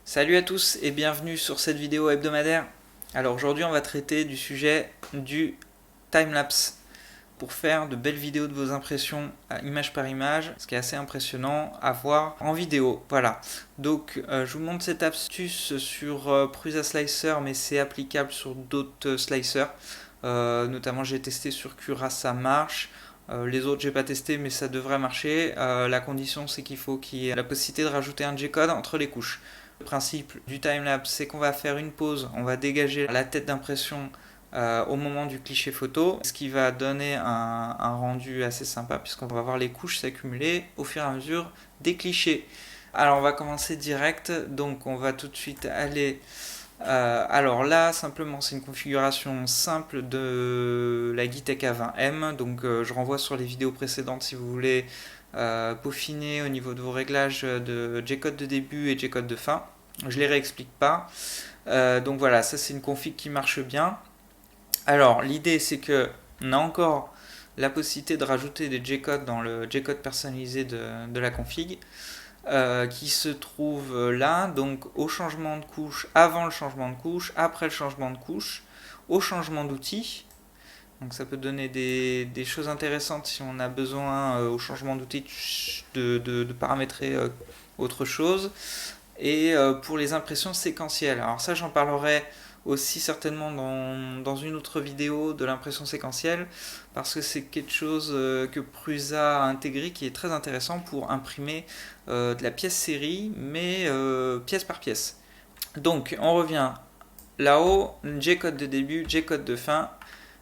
Salut à tous et bienvenue sur cette vidéo hebdomadaire. Alors aujourd'hui on va traiter du sujet du timelapse pour faire de belles vidéos de vos impressions image par image, ce qui est assez impressionnant à voir en vidéo. Voilà, donc je vous montre cette astuce sur Prusa Slicer, mais c'est applicable sur d'autres slicers. Notamment j'ai testé sur Cura, ça marche. Les autres j'ai pas testé mais ça devrait marcher. La condition c'est qu'il y ait la possibilité de rajouter un G-code entre les couches. Le principe du timelapse c'est qu'on va faire une pause, on va dégager la tête d'impression au moment du cliché photo, ce qui va donner un rendu assez sympa puisqu'on va voir les couches s'accumuler au fur et à mesure des clichés. Alors on va commencer direct, donc on va tout de suite aller alors là, simplement, c'est une configuration simple de la Gitech A20M. Donc, je renvoie sur les vidéos précédentes si vous voulez peaufiner au niveau de vos réglages de G-code de début et G-code de fin. Je les réexplique pas. Donc voilà, ça c'est une config qui marche bien. Alors, l'idée c'est que on a encore la possibilité de rajouter des G-codes dans le G-code personnalisé de la config qui se trouve là, donc au changement de couche, avant le changement de couche, après le changement de couche, au changement d'outil. Donc ça peut donner des choses intéressantes si on a besoin au changement d'outil de paramétrer autre chose. Et pour les impressions séquentielles. Alors ça j'en parlerai aussi certainement dans une autre vidéo de l'impression séquentielle parce que c'est quelque chose que Prusa a intégré qui est très intéressant pour imprimer de la pièce série mais pièce par pièce. Donc on revient là-haut, G-code de début, G-code de fin,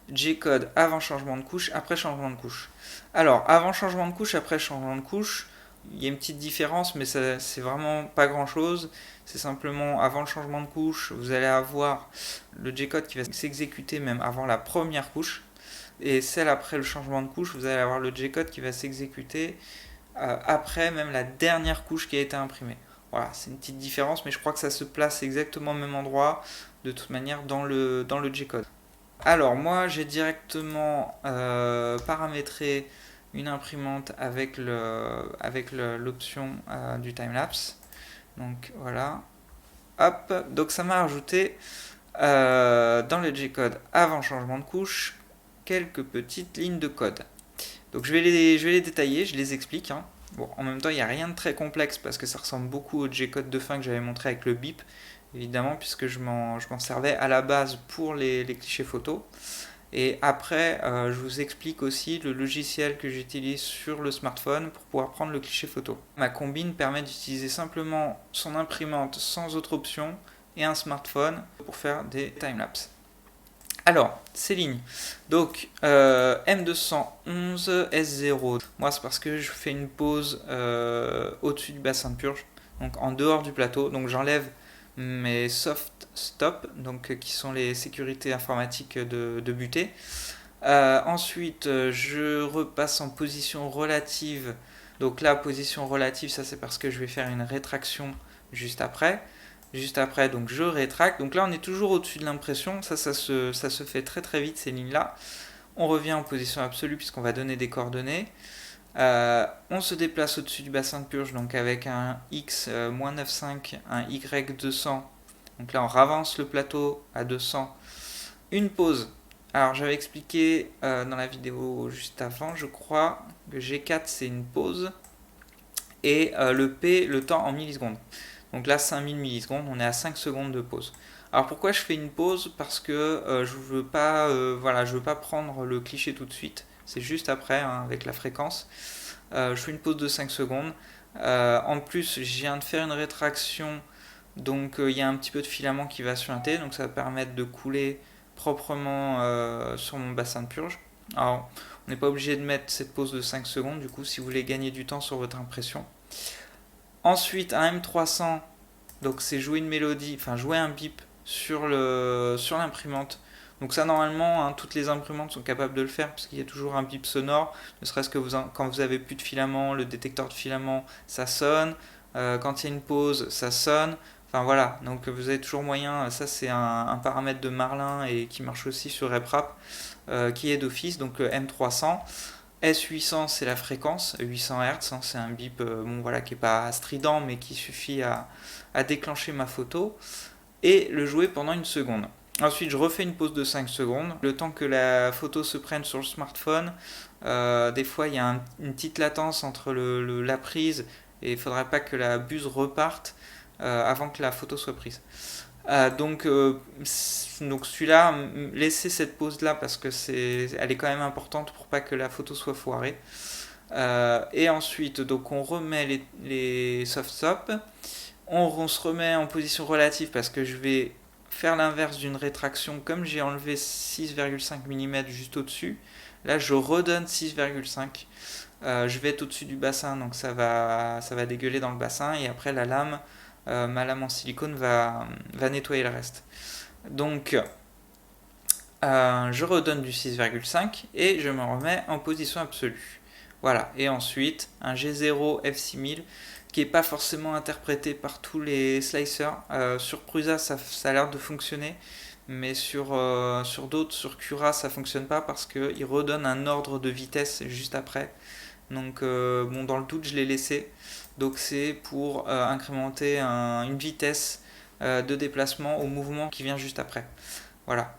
G-code avant changement de couche, après changement de couche. Alors avant changement de couche, après changement de couche, il y a une petite différence, mais c'est vraiment pas grand chose. C'est simplement avant le changement de couche, vous allez avoir le G-code qui va s'exécuter même avant la première couche. Et celle après le changement de couche, vous allez avoir le G-code qui va s'exécuter après même la dernière couche qui a été imprimée. Voilà, c'est une petite différence, mais je crois que ça se place exactement au même endroit, de toute manière, dans le G-code. Alors, moi, j'ai directement paramétré une imprimante avec l'option du timelapse. Donc voilà, hop, donc ça m'a rajouté dans le G-code avant changement de couche quelques petites lignes de code. Donc je vais les détailler, je les explique, hein. Bon, en même temps, il n'y a rien de très complexe parce que ça ressemble beaucoup au G-code de fin que j'avais montré avec le bip, évidemment, puisque je m'en servais à la base pour les clichés photos. Et après, je vous explique aussi le logiciel que j'utilise sur le smartphone pour pouvoir prendre le cliché photo. Ma combine permet d'utiliser simplement son imprimante sans autre option et un smartphone pour faire des timelapses. Alors, ces lignes. Donc, M211 S0. Moi, c'est parce que je fais une pause au-dessus du bassin de purge, donc en dehors du plateau. Donc, j'enlève mes soft stop, donc qui sont les sécurités informatiques de butée. Ensuite, je repasse en position relative. Donc là, position relative, ça c'est parce que je vais faire une rétraction juste après. Juste après, donc je rétracte. Donc là, on est toujours au-dessus de l'impression. Ça se fait très très vite ces lignes-là. On revient en position absolue puisqu'on va donner des coordonnées. On se déplace au-dessus du bassin de purge, donc avec un X-95, un Y200. Donc là, on ravance le plateau à 200. Une pause. Alors, j'avais expliqué dans la vidéo juste avant, je crois, que G4 c'est une pause et le P, le temps en millisecondes. Donc là, 5000 millisecondes, on est à 5 secondes de pause. Alors pourquoi je fais une pause? Parce que je veux pas, voilà, je veux pas prendre le cliché tout de suite. C'est juste après, hein, avec la fréquence. Je fais une pause de 5 secondes. En plus, je viens de faire une rétraction, donc il y a un petit peu de filament qui va suinter, donc ça va permettre de couler proprement sur mon bassin de purge. Alors, on n'est pas obligé de mettre cette pause de 5 secondes, du coup, si vous voulez gagner du temps sur votre impression. Ensuite, un M300, donc c'est jouer une mélodie, enfin jouer un bip sur l'imprimante. Donc ça normalement, hein, toutes les imprimantes sont capables de le faire parce qu'il y a toujours un bip sonore, ne serait-ce que quand vous avez plus de filament, le détecteur de filament, ça sonne. Quand il y a une pause, ça sonne. Enfin voilà, donc vous avez toujours moyen, ça c'est un paramètre de Marlin et qui marche aussi sur RepRap, qui est d'office, donc M300. S800 c'est la fréquence, 800 Hz, hein, c'est un bip bon, voilà, qui n'est pas strident mais qui suffit à déclencher ma photo et le jouer pendant une seconde. Ensuite je refais une pause de 5 secondes, le temps que la photo se prenne sur le smartphone. Des fois il y a une petite latence entre la prise et il ne faudrait pas que la buse reparte avant que la photo soit prise. Donc celui-là, laissez cette pause là parce que elle est quand même importante pour pas que la photo soit foirée. Et ensuite donc on remet les soft stops, on se remet en position relative parce que je vais faire l'inverse d'une rétraction. Comme j'ai enlevé 6,5 mm juste au dessus, là je redonne 6,5. Je vais être au dessus du bassin, donc ça va dégueuler dans le bassin et après la lame, ma lame en silicone va nettoyer le reste. Donc je redonne du 6,5 et je me remets en position absolue. Voilà, et ensuite un G0 F6000 qui n'est pas forcément interprété par tous les slicers. Sur Prusa ça a l'air de fonctionner, mais sur d'autres, sur Cura ça fonctionne pas parce qu'il redonne un ordre de vitesse juste après. Donc bon, dans le doute je l'ai laissé. Donc c'est pour incrémenter une vitesse de déplacement au mouvement qui vient juste après. Voilà.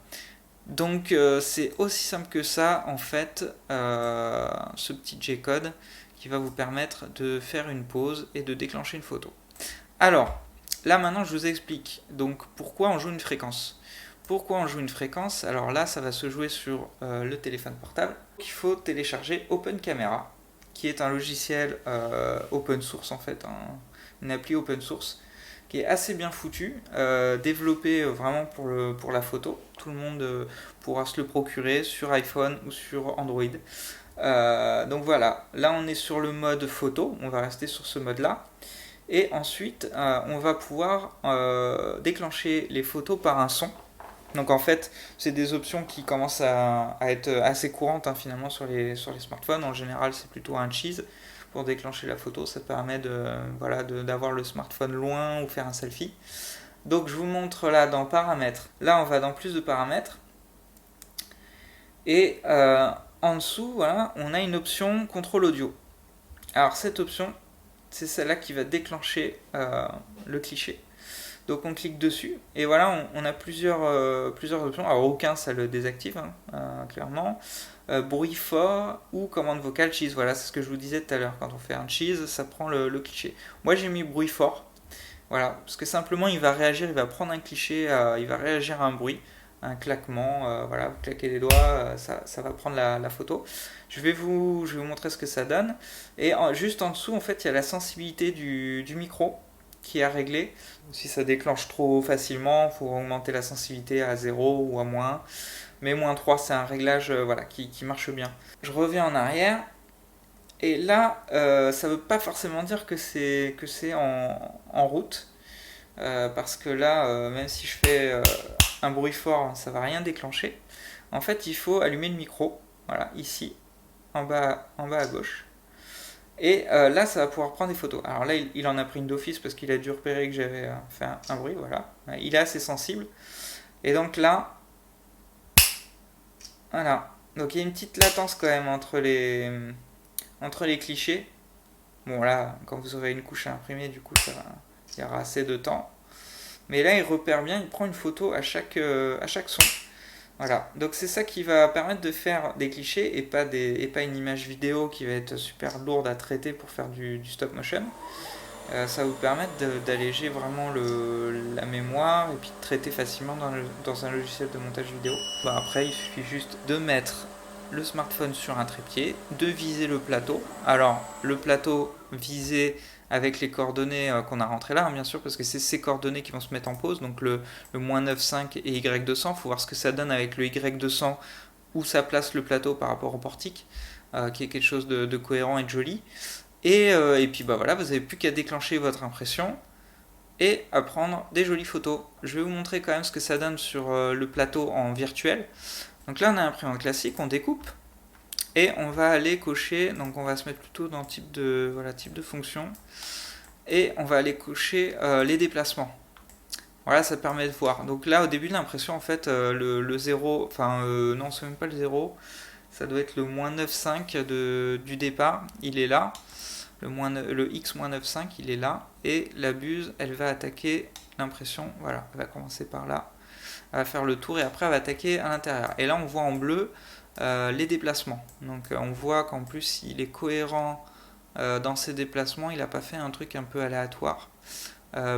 Donc c'est aussi simple que ça en fait, ce petit G-code qui va vous permettre de faire une pause et de déclencher une photo. Alors là maintenant je vous explique donc pourquoi on joue une fréquence. Pourquoi on joue une fréquence? Alors là ça va se jouer sur le téléphone portable. Il faut télécharger Open Camera, qui est un logiciel open source en fait, une appli open source qui est assez bien foutu, développé vraiment pour la photo. Tout le monde pourra se le procurer sur iPhone ou sur Android. Donc voilà, là on est sur le mode photo, on va rester sur ce mode là. Et ensuite on va pouvoir déclencher les photos par un son. Donc en fait, c'est des options qui commencent à être assez courantes hein, finalement sur les smartphones. En général, c'est plutôt un cheese pour déclencher la photo. Ça permet d'avoir le smartphone loin ou faire un selfie. Donc je vous montre là dans paramètres. Là, on va dans plus de paramètres. Et en dessous, voilà, on a une option contrôle audio. Alors cette option, c'est celle-là qui va déclencher le cliché. Donc on clique dessus et voilà, on a plusieurs options. Alors aucun ça le désactive hein, clairement. Bruit fort ou commande vocale cheese. Voilà, c'est ce que je vous disais tout à l'heure. Quand on fait un cheese, ça prend le cliché. Moi j'ai mis bruit fort. Voilà, parce que simplement il va réagir, il va prendre un cliché, il va réagir à un bruit, un claquement. Voilà, vous claquez les doigts, ça va prendre la photo. Je vais vous montrer ce que ça donne. Et juste en dessous, en fait, il y a la sensibilité du micro qui est à régler. Si ça déclenche trop facilement, il faut augmenter la sensibilité à 0 ou à moins. Mais moins 3, c'est un réglage voilà, qui marche bien. Je reviens en arrière. Et là, ça ne veut pas forcément dire que c'est en route. Parce que là, même si je fais un bruit fort, ça ne va rien déclencher. En fait, il faut allumer le micro. Voilà, ici, en bas à gauche. Et là, ça va pouvoir prendre des photos. Alors là, il en a pris une d'office parce qu'il a dû repérer que j'avais fait un bruit. Voilà. Il est assez sensible. Et donc là, voilà. Donc il y a une petite latence quand même entre les clichés. Bon là, quand vous aurez une couche à imprimer, du coup, il y aura assez de temps. Mais là, il repère bien, il prend une photo à chaque son. Voilà, donc c'est ça qui va permettre de faire des clichés et pas une image vidéo qui va être super lourde à traiter pour faire du stop motion. Ça va vous permettre d'alléger vraiment la mémoire et puis de traiter facilement dans un logiciel de montage vidéo. Bon, après, il suffit juste de mettre le smartphone sur un trépied, de viser le plateau. Alors, le plateau visé avec les coordonnées qu'on a rentrées là, hein, bien sûr, parce que c'est ces coordonnées qui vont se mettre en pause, donc le -9,5 et Y200, il faut voir ce que ça donne avec le Y200, où ça place le plateau par rapport au portique, qui est quelque chose de cohérent et de joli. Et puis bah voilà, vous n'avez plus qu'à déclencher votre impression et à prendre des jolies photos. Je vais vous montrer quand même ce que ça donne sur le plateau en virtuel. Donc là on a l'imprimante classique, on découpe. Et on va aller cocher, donc on va se mettre plutôt dans type de fonction. Et on va aller cocher les déplacements. Voilà, ça permet de voir. Donc là, au début de l'impression, en fait, le 0, enfin non, c'est même pas le 0, ça doit être le moins 9,5 du départ, il est là. Le x-9,5 il est là. Et la buse, elle va attaquer l'impression, voilà, elle va commencer par là. Elle va faire le tour et après elle va attaquer à l'intérieur. Et là on voit en bleu les déplacements. Donc on voit qu'en plus il est cohérent dans ses déplacements, il n'a pas fait un truc un peu aléatoire.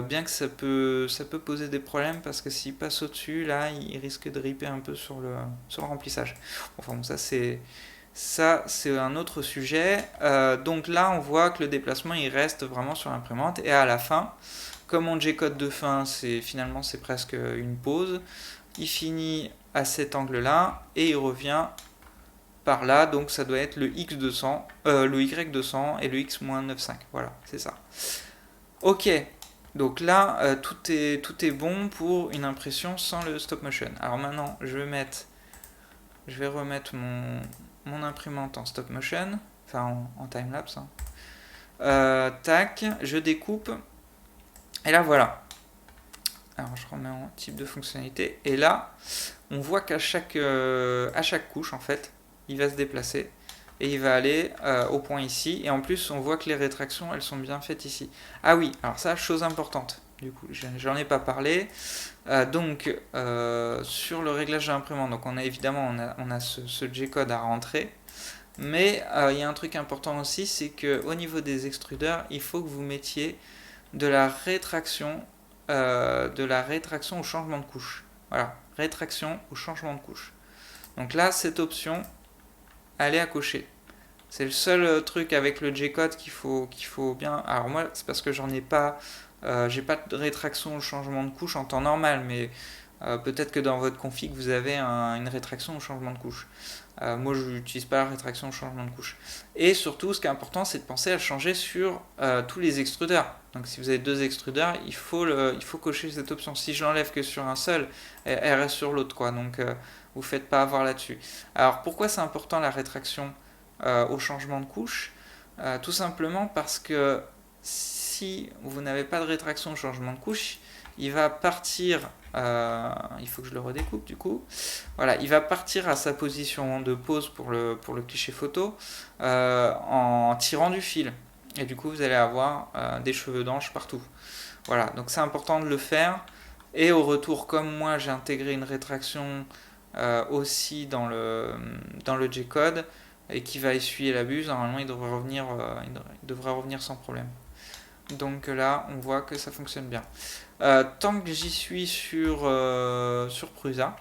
Bien que ça peut poser des problèmes parce que s'il passe au-dessus, là il risque de ripper un peu sur le remplissage. Enfin bon, ça c'est un autre sujet. Donc là on voit que le déplacement il reste vraiment sur l'imprimante et à la fin, comme mon G-code de fin finalement c'est presque une pause, il finit à cet angle là et il revient par là, donc ça doit être le X200, le Y200 et le X-9,5. Voilà, c'est ça. Ok, donc là tout est bon pour une impression sans le stop motion. Alors maintenant je vais remettre mon imprimante en stop motion, enfin en time-lapse. Tac, je découpe, et là voilà. Alors je remets en type de fonctionnalité, et là, on voit qu'à chaque couche, en fait, il va se déplacer, et il va aller au point ici, et en plus, on voit que les rétractions, elles sont bien faites ici. Ah oui, alors ça, chose importante, du coup, j'en ai pas parlé. Donc, sur le réglage de l'imprimante, donc on a ce G-code à rentrer, mais il y a un truc important aussi, c'est qu'au niveau des extrudeurs, il faut que vous mettiez de la rétraction au changement de couche. Voilà, rétraction au changement de couche. Donc là, cette option, elle est à cocher. C'est le seul truc avec le G-code qu'il faut bien. Alors moi, c'est parce que j'en ai pas, j'ai pas de rétraction au changement de couche en temps normal, mais peut-être que dans votre config vous avez une rétraction au changement de couche. Moi, je n'utilise pas la rétraction au changement de couche. Et surtout, ce qui est important, c'est de penser à changer sur tous les extrudeurs. Donc, si vous avez deux extrudeurs, il faut cocher cette option. Si je l'enlève que sur un seul, elle reste sur l'autre, quoi. Donc, vous ne faites pas avoir là-dessus. Alors, pourquoi c'est important la rétraction au changement de couche? Tout simplement parce que si vous n'avez pas de rétraction au changement de couche, il va partir, il faut que je le redécoupe du coup, voilà, il va partir à sa position de pause pour le cliché photo en tirant du fil. Et du coup, vous allez avoir des cheveux d'ange partout. Voilà, donc c'est important de le faire. Et au retour, comme moi, j'ai intégré une rétraction aussi dans le G-code et qui va essuyer la buse, normalement, il devrait revenir sans problème. Donc là, on voit que ça fonctionne bien. Tant que j'y suis sur Prusa,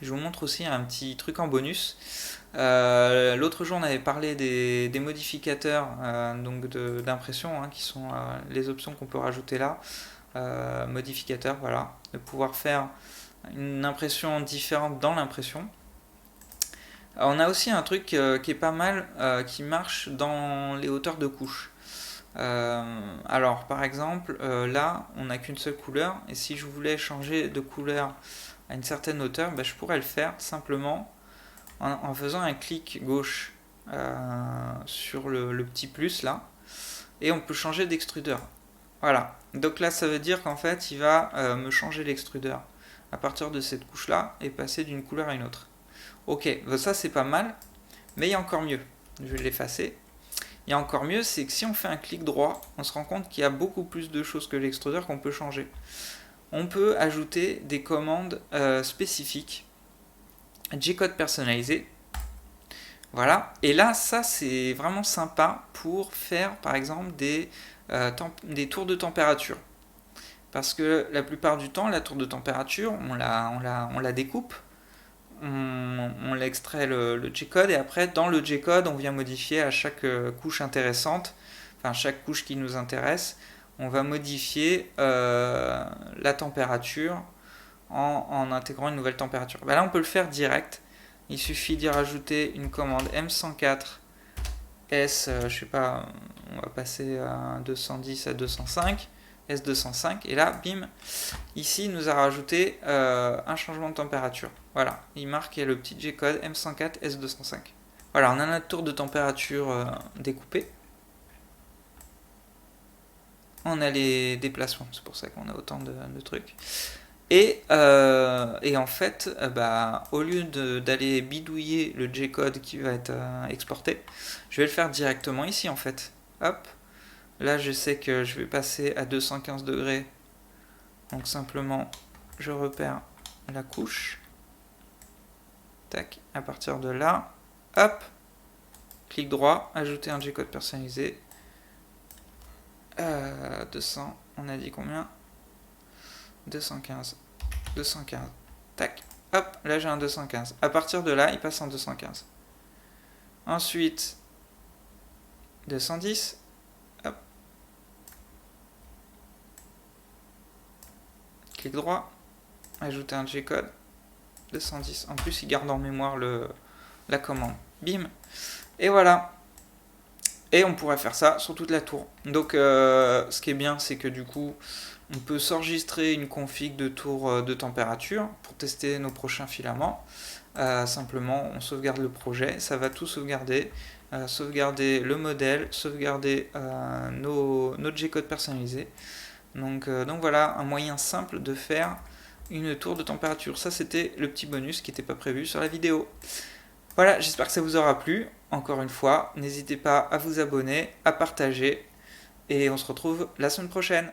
je vous montre aussi un petit truc en bonus. L'autre jour, on avait parlé des modificateurs donc d'impression, qui sont les options qu'on peut rajouter là. Modificateurs, voilà, de pouvoir faire une impression différente dans l'impression. On a aussi un truc qui est pas mal, qui marche dans les hauteurs de couches. Alors par exemple là on n'a qu'une seule couleur et si je voulais changer de couleur à une certaine hauteur, je pourrais le faire simplement en faisant un clic gauche sur le petit plus là et on peut changer d'extrudeur. Voilà, donc là ça veut dire qu'en fait il va me changer l'extrudeur à partir de cette couche là et passer d'une couleur à une autre. Ok, ça c'est pas mal, mais il y a encore mieux. Je vais l'effacer. Il y a encore mieux, c'est que si on fait un clic droit, on se rend compte qu'il y a beaucoup plus de choses que l'extrudeur qu'on peut changer. On peut ajouter des commandes spécifiques, G-code personnalisé. Voilà, et là, ça c'est vraiment sympa pour faire par exemple des tours de température. Parce que la plupart du temps, la tour de température, on la découpe, on l'extrait le G-code et après dans le G-code on vient modifier à chaque couche intéressante, enfin chaque couche qui nous intéresse, on va modifier la température en intégrant une nouvelle température. Là on peut le faire direct, il suffit d'y rajouter une commande M104 S, je sais pas, on va passer à 210 à 205 S205 et là bim, ici il nous a rajouté un changement de température. Voilà, il marque qu'il y a le petit G-code M104 S205. Voilà, on a notre tour de température découpé. On a les déplacements, c'est pour ça qu'on a autant de trucs. Et en fait, au lieu d'aller bidouiller le G-code qui va être exporté, je vais le faire directement ici en fait. Hop, là je sais que je vais passer à 215 degrés, donc simplement je repère la couche. Tac, à partir de là, hop, clic droit, ajouter un G-code personnalisé. 200, on a dit combien? 215. 215. Tac. Hop, là j'ai un 215. À partir de là, il passe en 215. Ensuite, 210. Hop. Clic droit. Ajouter un G-code. 210. En plus, il garde en mémoire la commande. Bim. Et voilà. Et on pourrait faire ça sur toute la tour. Donc ce qui est bien, c'est que du coup, on peut s'enregistrer une config de tour de température pour tester nos prochains filaments. Simplement, on sauvegarde le projet, ça va tout sauvegarder. Sauvegarder le modèle, sauvegarder notre G-code personnalisé. Donc voilà, un moyen simple de faire une tour de température. Ça, c'était le petit bonus qui n'était pas prévu sur la vidéo. Voilà, j'espère que ça vous aura plu. Encore une fois, n'hésitez pas à vous abonner, à partager, et on se retrouve la semaine prochaine.